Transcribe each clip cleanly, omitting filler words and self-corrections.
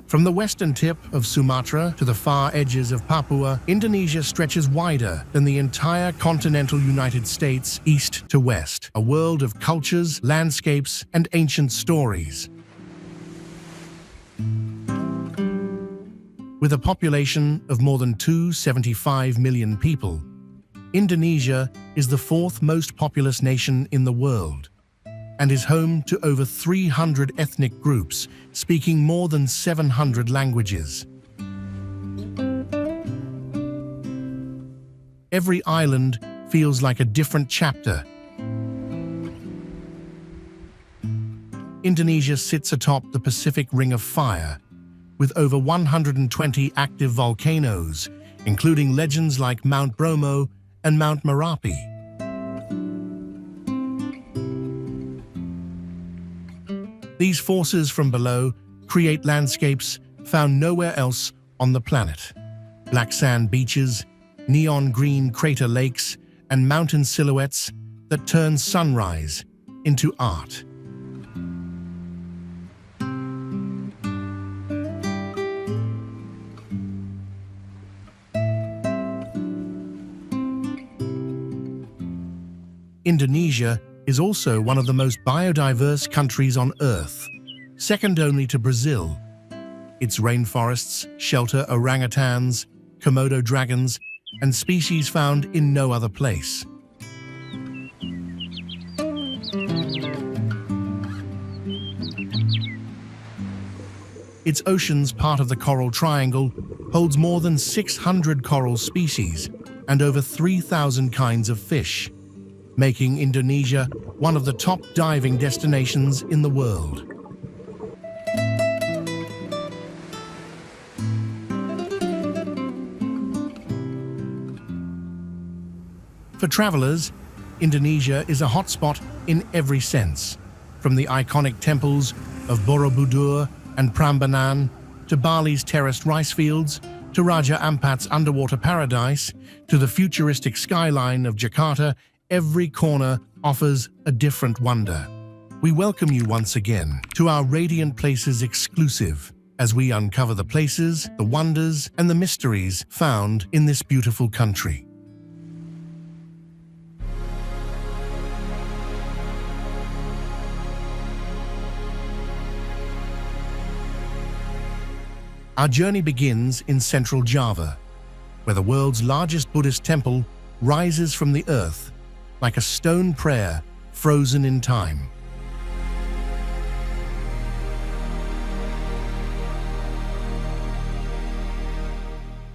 From the western tip of Sumatra to the far edges of Papua, Indonesia stretches wider than the entire continental United States east to west, a world of cultures, landscapes, and ancient stories. With a population of more than 275 million people, Indonesia is the fourth most populous nation in the world and is home to over 300 ethnic groups speaking more than 700 languages. Every island feels like a different chapter. Indonesia sits atop the Pacific Ring of Fire, with over 120 active volcanoes, including legends like Mount Bromo and Mount Merapi. These forces from below create landscapes found nowhere else on the planet. Black sand beaches, neon green crater lakes, and mountain silhouettes that turn sunrise into art. Indonesia is also one of the most biodiverse countries on Earth, second only to Brazil. Its rainforests shelter orangutans, Komodo dragons, and species found in no other place. Its oceans, part of the Coral Triangle, holds more than 600 coral species and over 3,000 kinds of fish, making Indonesia one of the top diving destinations in the world. For travelers, Indonesia is a hotspot in every sense, from the iconic temples of Borobudur and Prambanan to Bali's terraced rice fields, to Raja Ampat's underwater paradise, to the futuristic skyline of Jakarta. Every corner offers a different wonder. We welcome you once again to our Radiant Places exclusive as we uncover the places, the wonders, and the mysteries found in this beautiful country. Our journey begins in central Java, where the world's largest Buddhist temple rises from the earth like a stone prayer frozen in time.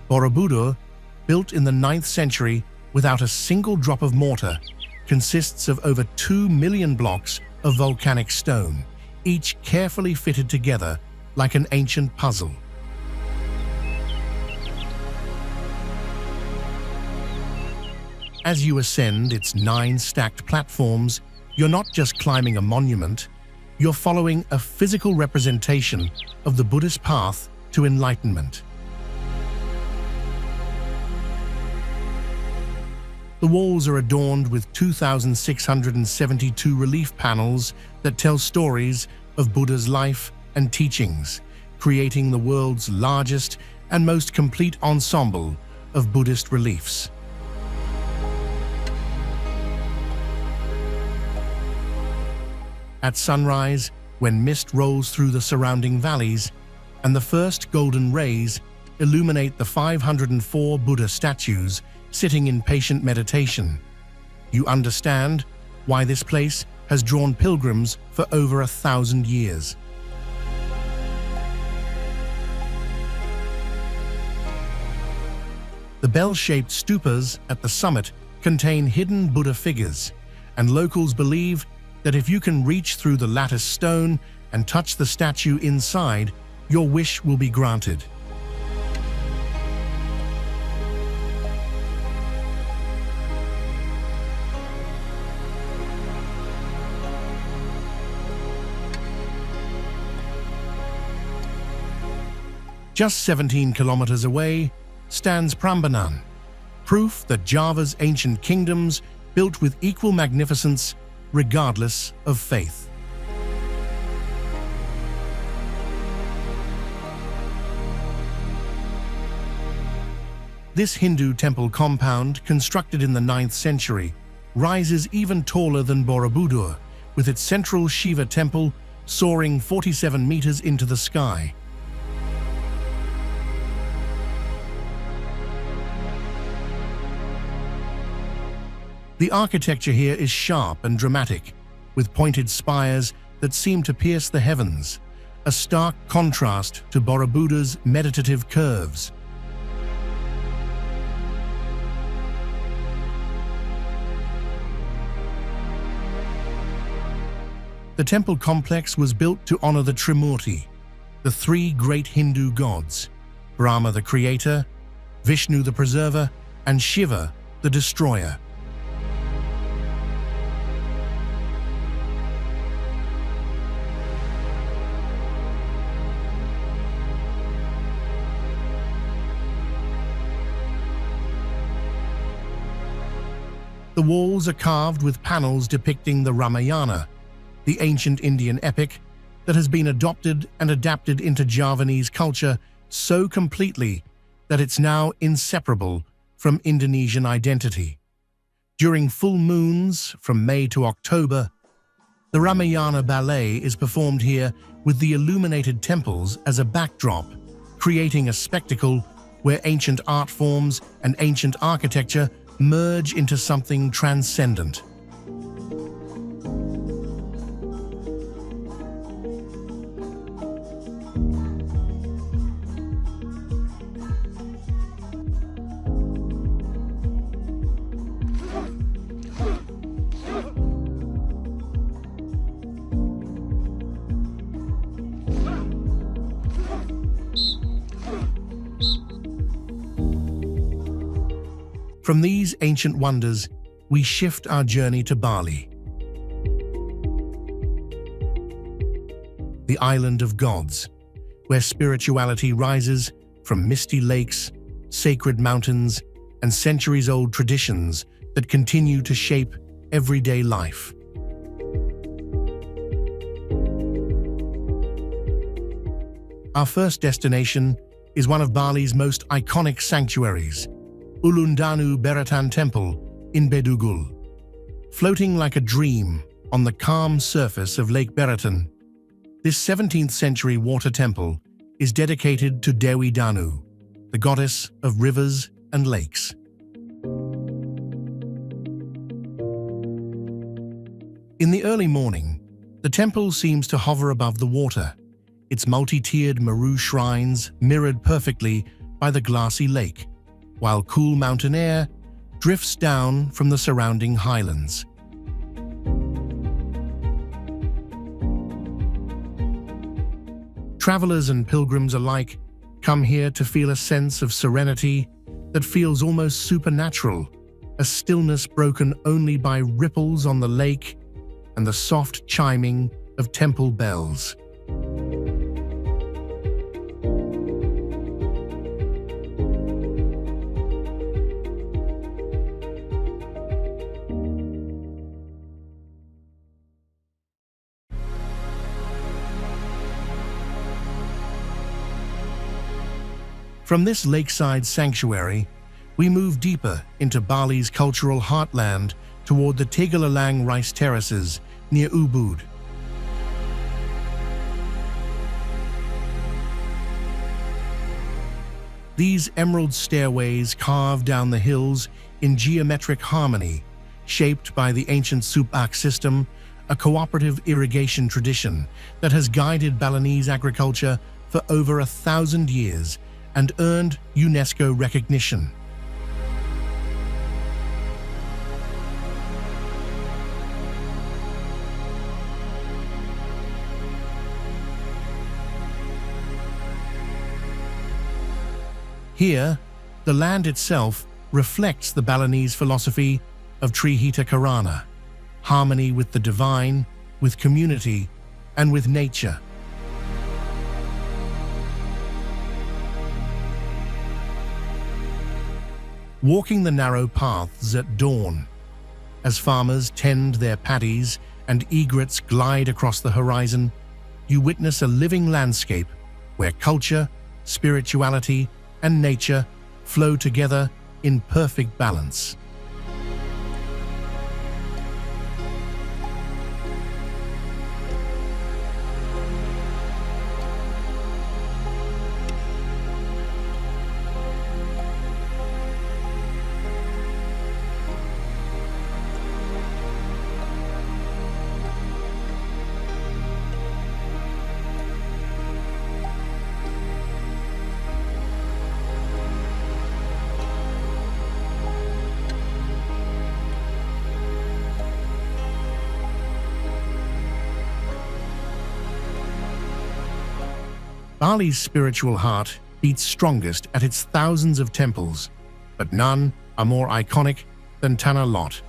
Borobudur, built in the 9th century without a single drop of mortar, consists of over 2 million blocks of volcanic stone, each carefully fitted together like an ancient puzzle. As you ascend its 9 stacked platforms, you're not just climbing a monument, you're following a physical representation of the Buddhist path to enlightenment. The walls are adorned with 2,672 relief panels that tell stories of Buddha's life and teachings, creating the world's largest and most complete ensemble of Buddhist reliefs. At sunrise, when mist rolls through the surrounding valleys and the first golden rays illuminate the 504 Buddha statues sitting in patient meditation, you understand why this place has drawn pilgrims for over 1,000 years. The bell-shaped stupas at the summit contain hidden Buddha figures, and locals believe that if you can reach through the lattice stone and touch the statue inside, your wish will be granted. Just 17 kilometers away stands Prambanan, proof that Java's ancient kingdoms built with equal magnificence regardless of faith. This Hindu temple compound, constructed in the 9th century, rises even taller than Borobudur, with its central Shiva temple soaring 47 meters into the sky. The architecture here is sharp and dramatic, with pointed spires that seem to pierce the heavens, a stark contrast to Borobudur's meditative curves. The temple complex was built to honor the Trimurti, the three great Hindu gods: Brahma the creator, Vishnu the preserver, and Shiva the destroyer. The walls are carved with panels depicting the Ramayana, the ancient Indian epic that has been adopted and adapted into Javanese culture so completely that it's now inseparable from Indonesian identity. During full moons from May to October, the Ramayana ballet is performed here with the illuminated temples as a backdrop, creating a spectacle where ancient art forms and ancient architecture merge into something transcendent. From these ancient wonders, we shift our journey to Bali, the island of gods, where spirituality rises from misty lakes, sacred mountains, and centuries-old traditions that continue to shape everyday life. Our first destination is one of Bali's most iconic sanctuaries, Uluwatu Borobudur Temple in Bedugul. Floating like a dream on the calm surface of Lake Borobudur, this 17th century water temple is dedicated to Dewi Danu, the goddess of rivers and lakes. In the early morning, the temple seems to hover above the water, its multi-tiered Meru shrines mirrored perfectly by the glassy lake, while cool mountain air drifts down from the surrounding highlands. Travelers and pilgrims alike come here to feel a sense of serenity that feels almost supernatural, a stillness broken only by ripples on the lake and the soft chiming of temple bells. From this lakeside sanctuary, we move deeper into Bali's cultural heartland toward the Tegalalang rice terraces near Ubud. These emerald stairways carve down the hills in geometric harmony, shaped by the ancient Supak system, a cooperative irrigation tradition that has guided Balinese agriculture for over 1,000 years and earned UNESCO recognition. Here, the land itself reflects the Balinese philosophy of Trihita Karana, harmony with the divine, with community, and with nature. Walking the narrow paths at dawn, As farmers tend their paddies and egrets glide across the horizon, you witness a living landscape where culture, spirituality, and nature flow together in perfect balance. Bali's spiritual heart beats strongest at its thousands of temples, but none are more iconic than Tanah Lot.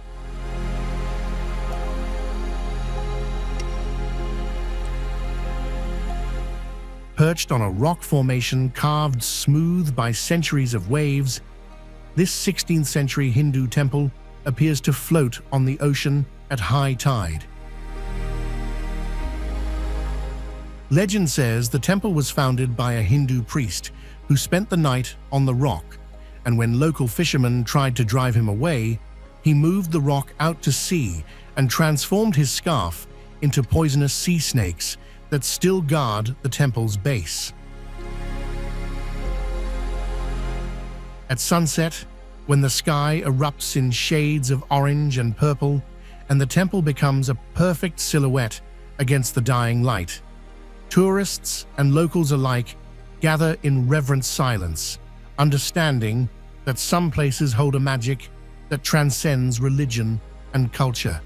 Perched on a rock formation carved smooth by centuries of waves, this 16th century Hindu temple appears to float on the ocean at high tide. Legend says the temple was founded by a Hindu priest who spent the night on the rock, and when local fishermen tried to drive him away, he moved the rock out to sea and transformed his scarf into poisonous sea snakes that still guard the temple's base. At sunset, when the sky erupts in shades of orange and purple, and the temple becomes a perfect silhouette against the dying light, tourists and locals alike gather in reverent silence, understanding that some places hold a magic that transcends religion and culture.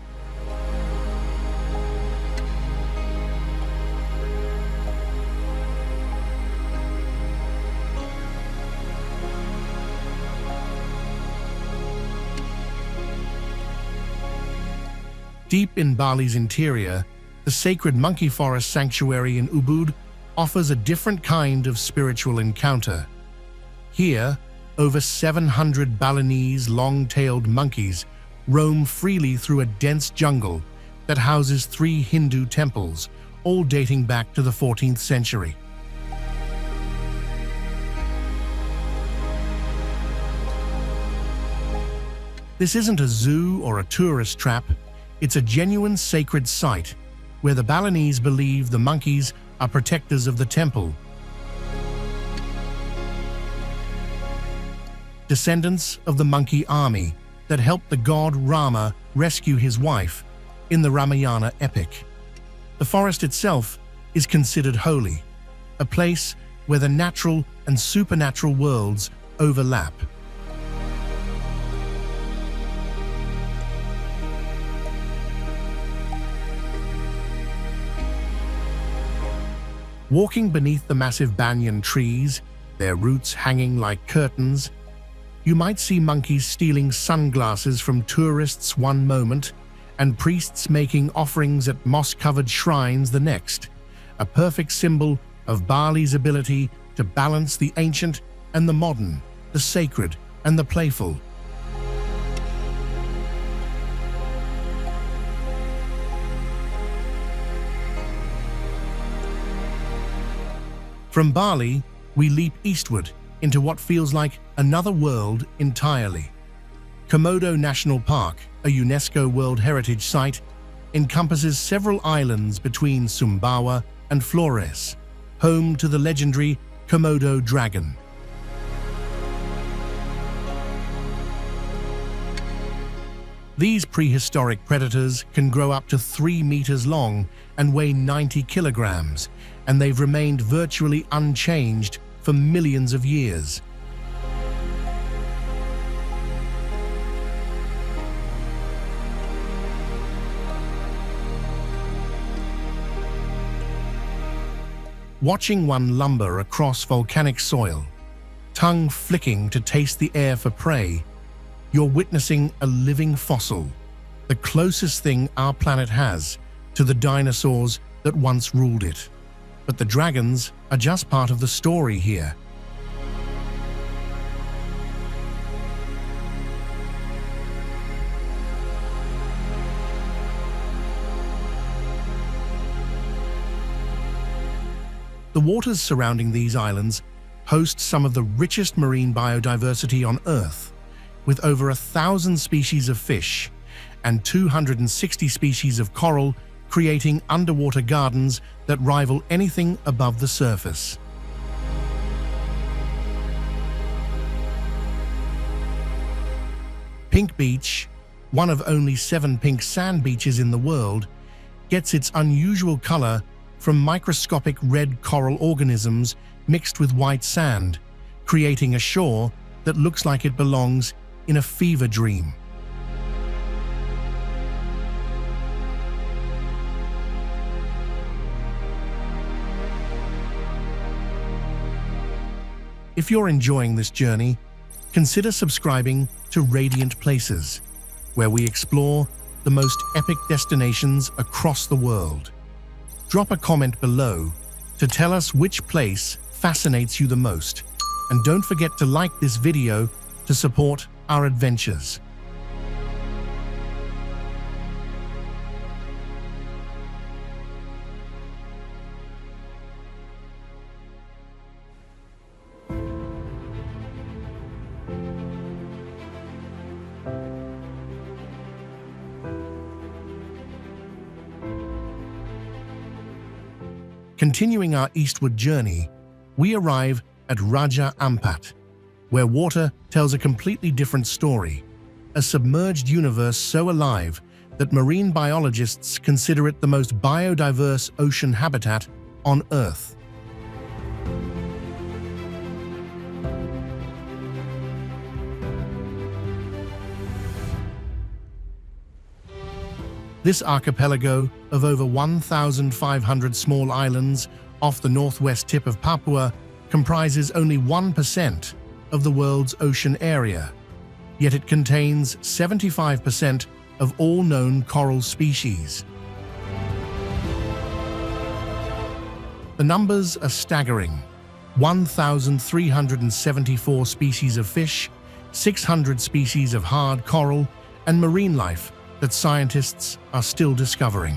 Deep in Bali's interior, the sacred monkey forest sanctuary in Ubud offers a different kind of spiritual encounter. Here, over 700 Balinese long-tailed monkeys roam freely through a dense jungle that houses 3 Hindu temples, all dating back to the 14th century. This isn't a zoo or a tourist trap, it's a genuine sacred site where the Balinese believe the monkeys are protectors of the temple. Descendants of the monkey army that helped the god Rama rescue his wife in the Ramayana epic. The forest itself is considered holy, a place where the natural and supernatural worlds overlap. Walking beneath the massive banyan trees, their roots hanging like curtains, you might see monkeys stealing sunglasses from tourists one moment and priests making offerings at moss-covered shrines the next, a perfect symbol of Bali's ability to balance the ancient and the modern, the sacred and the playful. From Bali, we leap eastward into what feels like another world entirely. Komodo National Park, a UNESCO World Heritage Site, encompasses several islands between Sumbawa and Flores, home to the legendary Komodo dragon. These prehistoric predators can grow up to 3 meters long and weigh 90 kilograms, and they've remained virtually unchanged for millions of years. Watching one lumber across volcanic soil, tongue flicking to taste the air for prey, you're witnessing a living fossil, the closest thing our planet has to the dinosaurs that once ruled it. But the dragons are just part of the story here. The waters surrounding these islands host some of the richest marine biodiversity on Earth, with over 1,000 species of fish and 260 species of coral, creating underwater gardens that rival anything above the surface. Pink Beach, one of only 7 pink sand beaches in the world, gets its unusual color from microscopic red coral organisms mixed with white sand, creating a shore that looks like it belongs in a fever dream. If you're enjoying this journey, consider subscribing to Radiant Places, where we explore the most epic destinations across the world. Drop a comment below to tell us which place fascinates you the most, and don't forget to like this video to support our adventures. Continuing our eastward journey, we arrive at Raja Ampat, where water tells a completely different story, a submerged universe so alive that marine biologists consider it the most biodiverse ocean habitat on Earth. This archipelago of over 1,500 small islands off the northwest tip of Papua comprises only 1% of the world's ocean area, yet it contains 75% of all known coral species. The numbers are staggering: 1,374 species of fish, 600 species of hard coral, and marine life that scientists are still discovering.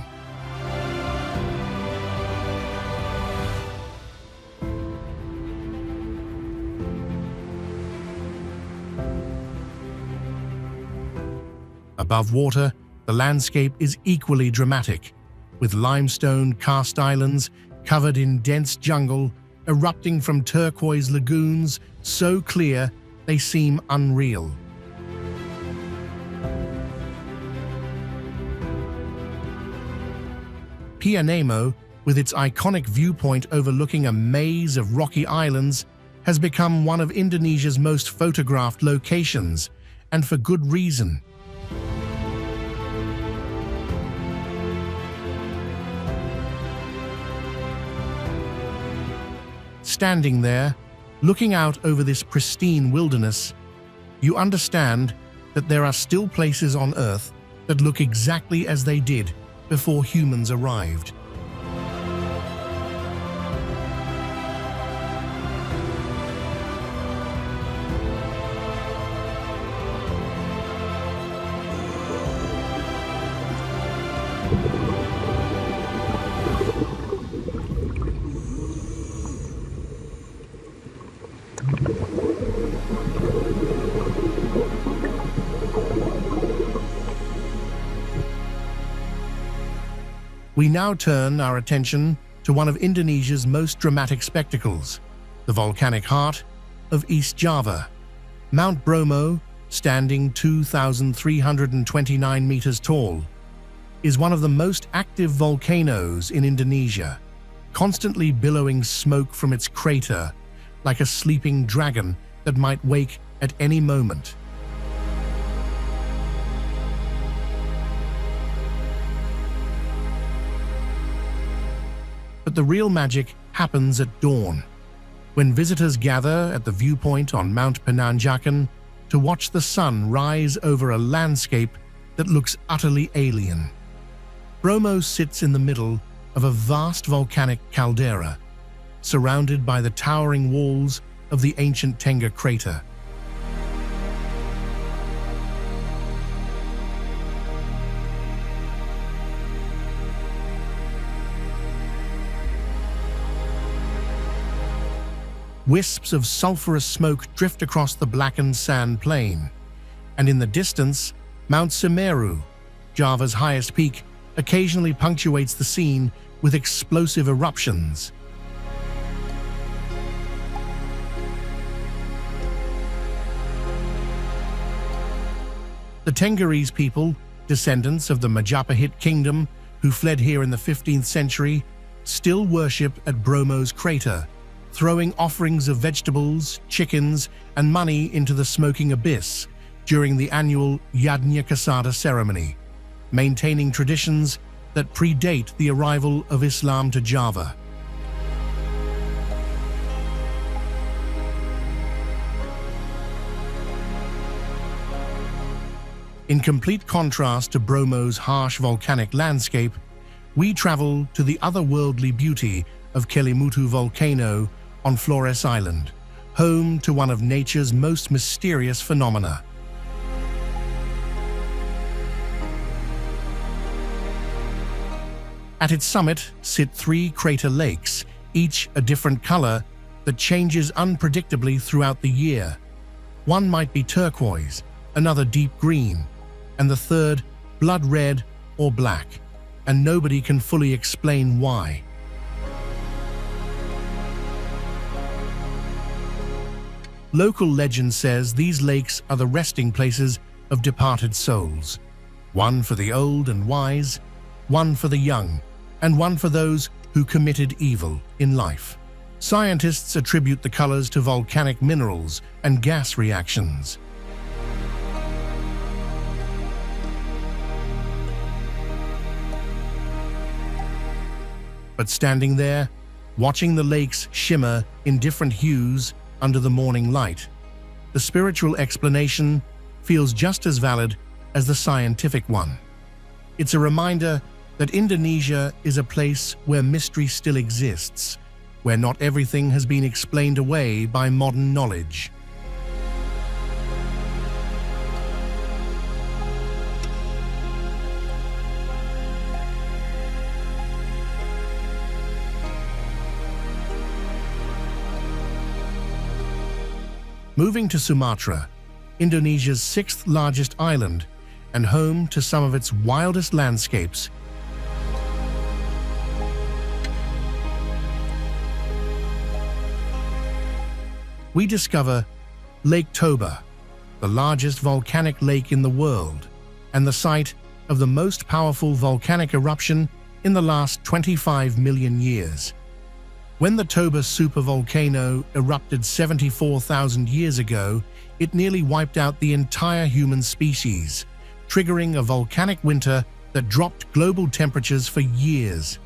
Above water, the landscape is equally dramatic, with limestone karst islands covered in dense jungle, erupting from turquoise lagoons so clear they seem unreal. Nemo, with its iconic viewpoint overlooking a maze of rocky islands, has become one of Indonesia's most photographed locations, and for good reason. Standing there, looking out over this pristine wilderness, you understand that there are still places on Earth that look exactly as they did before humans arrived. We now turn our attention to one of Indonesia's most dramatic spectacles, the volcanic heart of East Java. Mount Bromo, standing 2,329 meters tall, is one of the most active volcanoes in Indonesia, constantly billowing smoke from its crater like a sleeping dragon that might wake at any moment. But the real magic happens at dawn, when visitors gather at the viewpoint on Mount Penanjakan to watch the sun rise over a landscape that looks utterly alien. Bromo sits in the middle of a vast volcanic caldera, surrounded by the towering walls of the ancient Tengah crater. Wisps of sulphurous smoke drift across the blackened sand plain, and in the distance, Mount Semeru, Java's highest peak, occasionally punctuates the scene with explosive eruptions. The Tenggerese people, descendants of the Majapahit kingdom who fled here in the 15th century, still worship at Bromo's crater, throwing offerings of vegetables, chickens, and money into the smoking abyss during the annual Yogyakarta ceremony, maintaining traditions that predate the arrival of Islam to Java. In complete contrast to Bromo's harsh volcanic landscape, we travel to the otherworldly beauty of Kelimutu volcano on Flores Island, home to one of nature's most mysterious phenomena. At its summit sit 3 crater lakes, each a different color that changes unpredictably throughout the year. One might be turquoise, another deep green, and the third blood red or black, and nobody can fully explain why. Local legend says these lakes are the resting places of departed souls, one for the old and wise, one for the young, and one for those who committed evil in life. Scientists attribute the colors to volcanic minerals and gas reactions. But standing there, watching the lakes shimmer in different hues under the morning light, the spiritual explanation feels just as valid as the scientific one. It's a reminder that Indonesia is a place where mystery still exists, where not everything has been explained away by modern knowledge. Moving to Sumatra, Indonesia's 6th largest island and home to some of its wildest landscapes, we discover Lake Toba, the largest volcanic lake in the world, and the site of the most powerful volcanic eruption in the last 25 million years. When the Toba supervolcano erupted 74,000 years ago, it nearly wiped out the entire human species, triggering a volcanic winter that dropped global temperatures for years.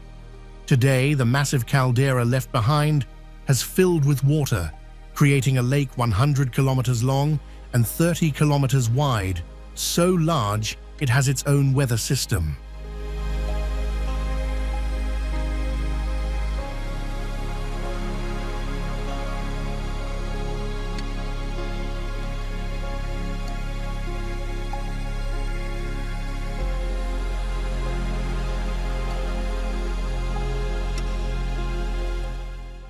Today, the massive caldera left behind has filled with water, creating a lake 100 kilometers long and 30 kilometers wide, so large it has its own weather system.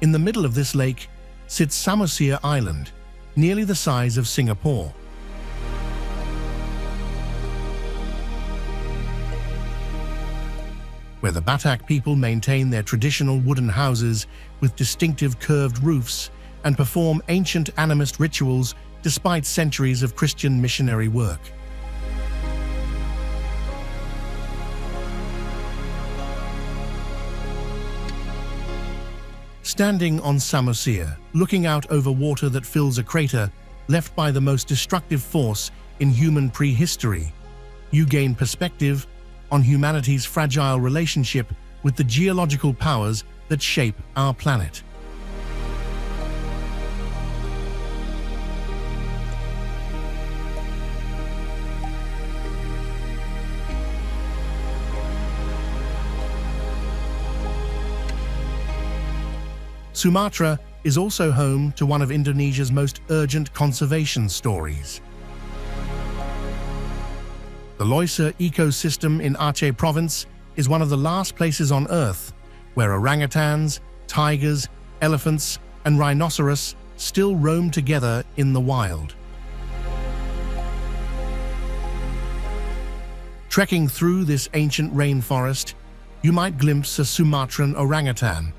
In the middle of this lake sits Samosir Island, nearly the size of Singapore. Where the Batak people maintain their traditional wooden houses with distinctive curved roofs and perform ancient animist rituals despite centuries of Christian missionary work. Standing on Samosir, looking out over water that fills a crater left by the most destructive force in human prehistory, you gain perspective on humanity's fragile relationship with the geological powers that shape our planet. Sumatra is also home to one of Indonesia's most urgent conservation stories. The Loisa ecosystem in Aceh province is one of the last places on Earth where orangutans, tigers, elephants, and rhinoceros still roam together in the wild. Trekking through this ancient rainforest, you might glimpse a Sumatran orangutan,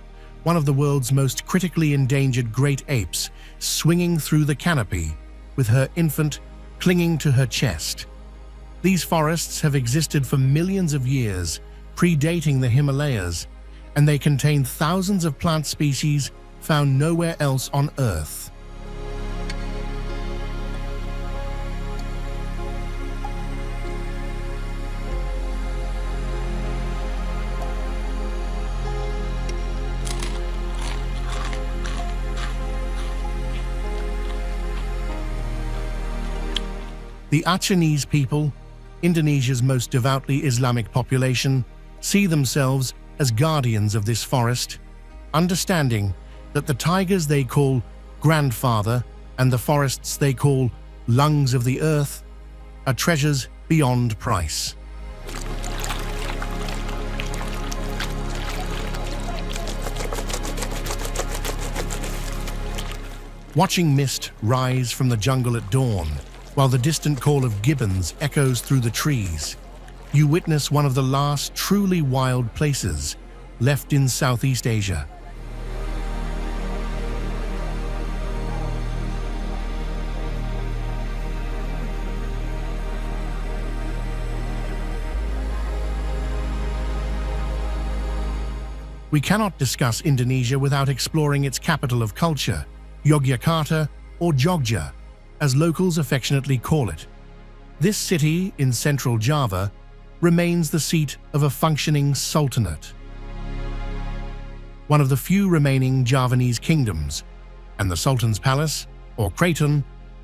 one of the world's most critically endangered great apes, swinging through the canopy with her infant clinging to her chest. These forests have existed for millions of years, predating the Himalayas, and they contain thousands of plant species found nowhere else on Earth. The Achinese people, Indonesia's most devoutly Islamic population, see themselves as guardians of this forest, understanding that the tigers they call grandfather and the forests they call lungs of the earth are treasures beyond price. Watching mist rise from the jungle at dawn, while the distant call of gibbons echoes through the trees, you witness one of the last truly wild places left in Southeast Asia. We cannot discuss Indonesia without exploring its capital of culture, Yogyakarta, or Jogja, as locals affectionately call it. This city in central Java remains the seat of a functioning sultanate, one of the few remaining Javanese kingdoms, and the Sultan's Palace, or Kraton,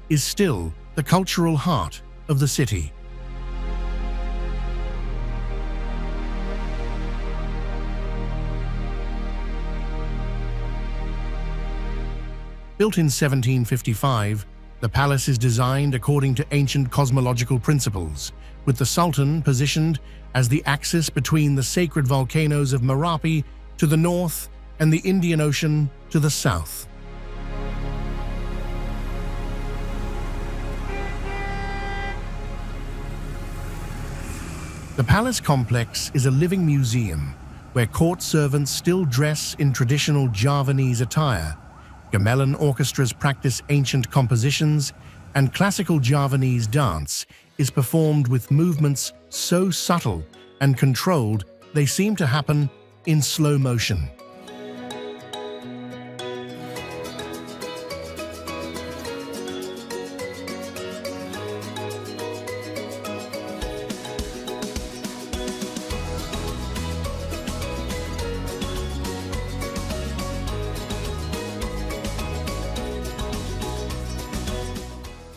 is still the cultural heart of the city. Built in 1755, the palace is designed according to ancient cosmological principles, with the Sultan positioned as the axis between the sacred volcanoes of Merapi to the north and the Indian Ocean to the south. The palace complex is a living museum where court servants still dress in traditional Javanese attire, gamelan orchestras practice ancient compositions, and classical Javanese dance is performed with movements so subtle and controlled they seem to happen in slow motion.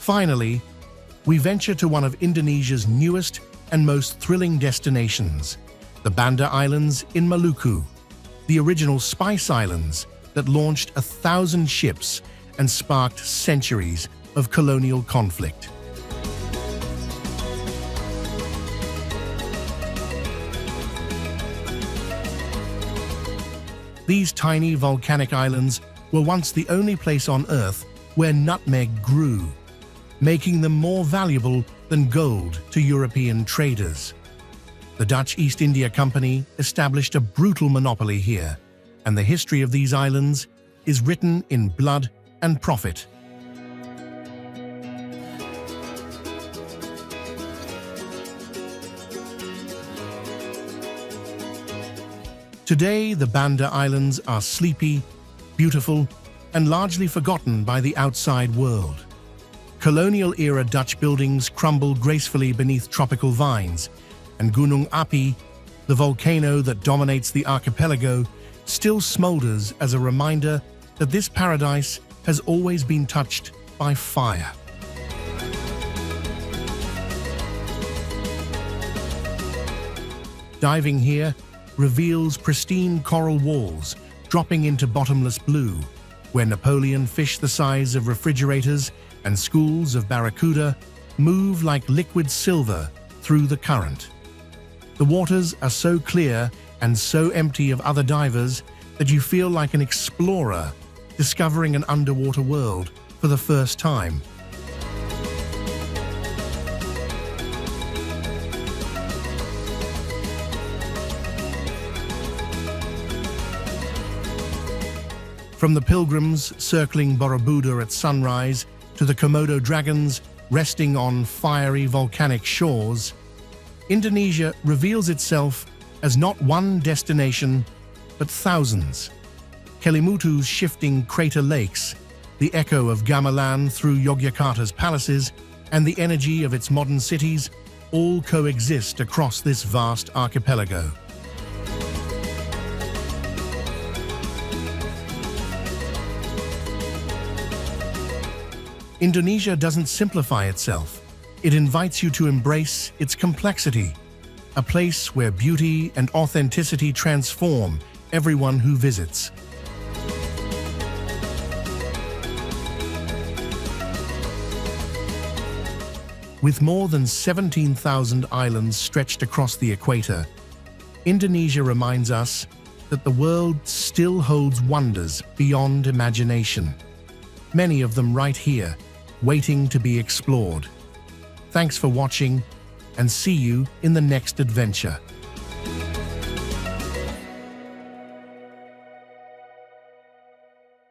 Finally, we venture to one of Indonesia's newest and most thrilling destinations, the Banda Islands in Maluku, the original Spice Islands that launched 1,000 ships and sparked centuries of colonial conflict. These tiny volcanic islands were once the only place on Earth where nutmeg grew, making them more valuable than gold to European traders. The Dutch East India Company established a brutal monopoly here, and the history of these islands is written in blood and profit. Today, the Banda Islands are sleepy, beautiful, and largely forgotten by the outside world. Colonial-era Dutch buildings crumble gracefully beneath tropical vines, and Gunung Api, the volcano that dominates the archipelago, still smolders as a reminder that this paradise has always been touched by fire. Diving here reveals pristine coral walls dropping into bottomless blue, where Napoleon fish the size of refrigerators and schools of barracuda move like liquid silver through the current. The waters are so clear and so empty of other divers that you feel like an explorer discovering an underwater world for the first time. From the pilgrims circling Borobudur at sunrise to the Komodo dragons resting on fiery volcanic shores, Indonesia reveals itself as not one destination, but thousands. Kelimutu's shifting crater lakes, the echo of gamelan through Yogyakarta's palaces, and the energy of its modern cities all coexist across this vast archipelago. Indonesia doesn't simplify itself. It invites you to embrace its complexity, a place where beauty and authenticity transform everyone who visits. With more than 17,000 islands stretched across the equator, Indonesia reminds us that the world still holds wonders beyond imagination. Many of them right here, waiting to be explored. Thanks for watching, and see you in the next adventure.